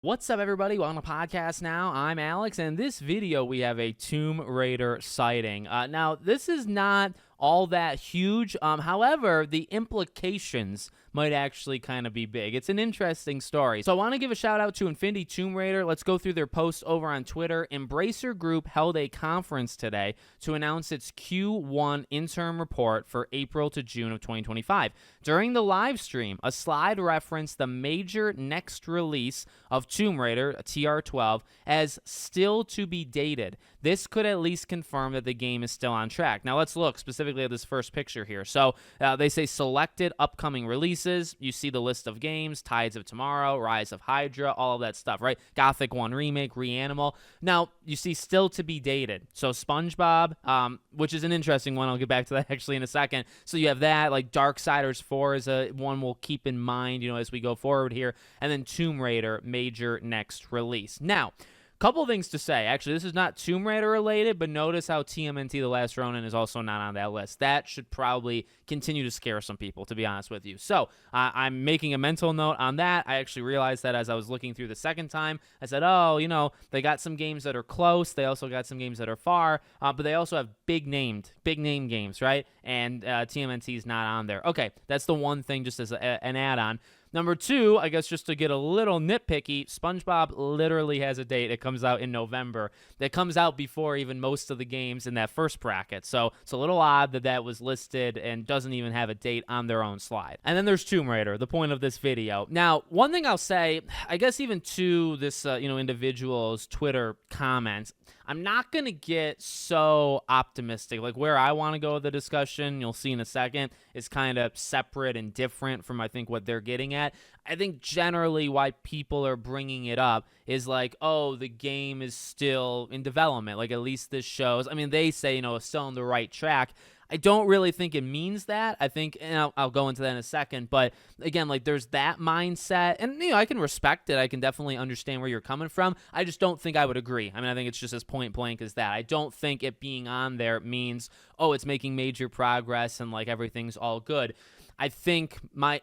What's up, everybody? Welcome to the podcast now. I'm Alex, and in this video, we have a Tomb Raider sighting. Now, this is not all that huge. However, the implications might actually kind of be big. It's an interesting story. So I want to give a shout out to Infinity Tomb Raider. Let's go through their post over on Twitter. Embracer Group held a conference today to announce its Q1 interim report for April to June of 2025. During the live stream, a slide referenced the major next release of Tomb Raider, TR12, as still to be dated. This could at least confirm that the game is still on track. Now let's look specifically at this first picture here. So they say selected upcoming releases. You see the list of games: Tides of Tomorrow, Rise of Hydra, all of that stuff, right? Gothic 1 Remake, Reanimal. Now you see still to be dated. So SpongeBob, which is an interesting one. I'll get back to that actually in a second. So you have that, like Darksiders 4 is one we'll keep in mind, as we go forward here. And then Tomb Raider, major next release. Now, couple things to say. Actually, this is not Tomb Raider related, but notice how TMNT The Last Ronin is also not on that list. That should probably continue to scare some people, to be honest with you. So I'm making a mental note on that. I actually realized that as I was looking through the second time. I said, oh, they got some games that are close. They also got some games that are far, but they also have big name games, right? And TMNT is not on there. Okay, that's the one thing just as an add-on. Number two, I guess just to get a little nitpicky, SpongeBob literally has a date. It comes out in November. That comes out before even most of the games in that first bracket. So it's a little odd that that was listed and doesn't even have a date on their own slide. And then there's Tomb Raider, the point of this video. Now, one thing I'll say, I guess even to this individual's Twitter comments, I'm not going to get so optimistic. Like, where I want to go with the discussion, you'll see in a second, is kind of separate and different from, I think, what they're getting at. I think generally why people are bringing it up is like, oh, the game is still in development. Like, at least this shows. I mean, they say, it's still on the right track. I don't really think it means that. I think, and I'll go into that in a second, but again, like, there's that mindset, and I can respect it. I can definitely understand where you're coming from. I just don't think I would agree. I mean, I think it's just as point blank as that. I don't think it being on there means, oh, it's making major progress and like everything's all good. I think I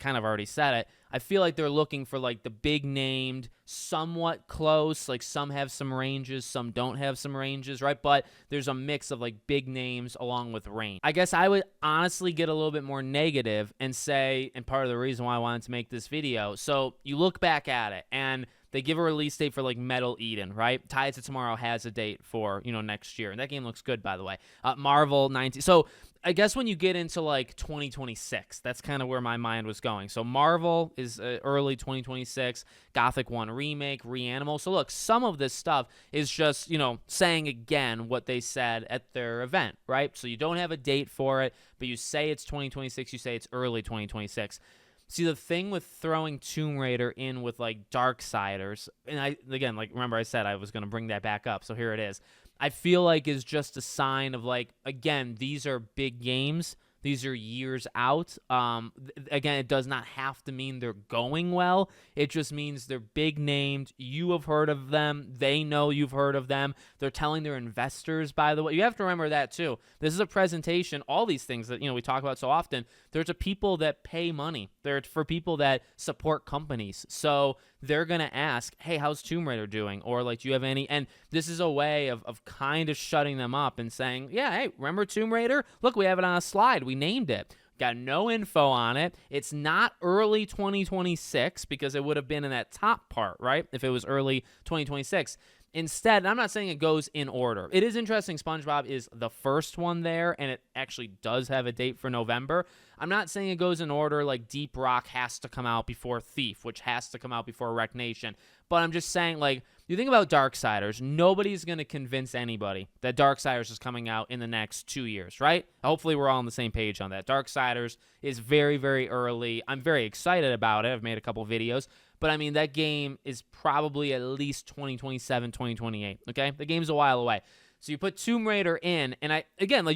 kind of already said it. I feel like they're looking for like the big named, somewhat close, like some have some ranges, some don't have some ranges, right? But there's a mix of like big names along with range. I guess I would honestly get a little bit more negative and say, and part of the reason why I wanted to make this video, so you look back at it and they give a release date for like Metal Eden, right? Tides of Tomorrow has a date for, next year. And that game looks good, by the way. Marvel 19. So I guess when you get into like 2026, that's kind of where my mind was going. So Marvel is early 2026, Gothic 1 Remake, Reanimal. So look, some of this stuff is just, saying again what they said at their event, right? So you don't have a date for it, but you say it's 2026, you say it's early 2026. See, the thing with throwing Tomb Raider in with like Darksiders, and remember I said I was going to bring that back up, so here it is. I feel like is just a sign of like, again, these are big games. These are years out. Again, it does not have to mean they're going well. It just means they're big named. You have heard of them. They know you've heard of them. They're telling their investors, by the way. You have to remember that, too. This is a presentation. All these things that we talk about so often, there's a people that pay money. They're for people that support companies. So they're going to ask, hey, how's Tomb Raider doing? Or, like, do you have any? And this is a way of kind of shutting them up and saying, yeah, hey, remember Tomb Raider? Look, we have it on a slide. We named it. Got no info on it. It's not early 2026 because it would have been in that top part, right? If it was early 2026. Instead, and I'm not saying it goes in order. It is interesting. SpongeBob is the first one there, and it actually does have a date for November. I'm not saying it goes in order like Deep Rock has to come out before Thief, which has to come out before Wreck Nation. But I'm just saying, like, you think about Darksiders, nobody's going to convince anybody that Darksiders is coming out in the next 2 years, right? Hopefully we're all on the same page on that. Darksiders is very, very early. I'm very excited about it. I've made a couple videos. But, I mean, that game is probably at least 2027, 2028, okay? The game's a while away. So you put Tomb Raider in, and like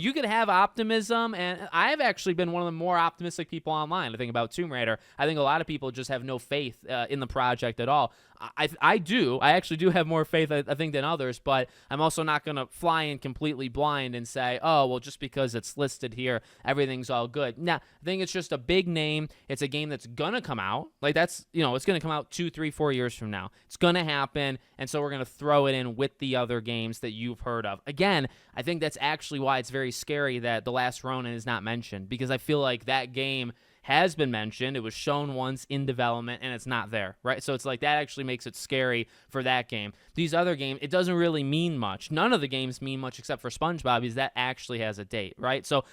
you could have optimism, and I've actually been one of the more optimistic people online. I think about Tomb Raider. I think a lot of people just have no faith in the project at all. I do. I actually do have more faith, I think, than others, but I'm also not going to fly in completely blind and say, oh, well, just because it's listed here, everything's all good. Nah, I think it's just a big name. It's a game that's going to come out. Like, it's going to come out 2, 3, 4 years from now. It's going to happen, and so we're going to throw it in with the other games that you've heard of. Again, I think that's actually why it's very scary that The Last Ronin is not mentioned, because I feel like that game has been mentioned. It was shown once in development, and it's not there, right? So it's like that actually makes it scary for that game. These other games, it doesn't really mean much. None of the games mean much except for SpongeBob, because that actually has a date, right? So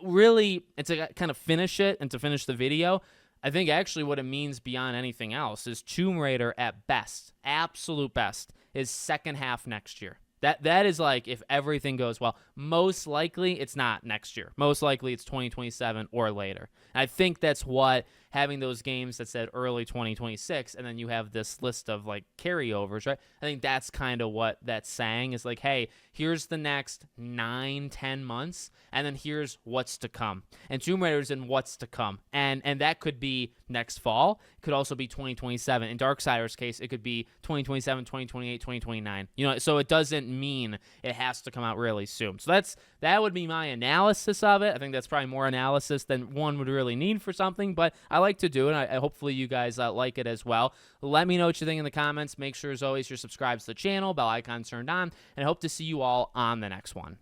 really, and to kind of finish it and to finish the video, I think actually what it means beyond anything else is Tomb Raider at best, absolute best, is second half next year. That is like if everything goes well. Most likely it's not next year. Most likely it's 2027 or later. And I think that's what having those games that said early 2026 and then you have this list of like carryovers, right? I think that's kind of what that's saying is like, hey, here's the next 9-10 months and then here's what's to come. And Tomb Raider's in what's to come. And that could be next fall. It could also be 2027. In Darksider's case, it could be 2027, 2028, 2029. So it doesn't mean it has to come out really soon. So that would be my analysis of it. I think that's probably more analysis than one would really need for something, but I like to do it. I hopefully you guys like it as well. Let me know what you think in the comments. Make sure, as always, you're subscribed to the channel, bell icon turned on, and I hope to see you all on the next one.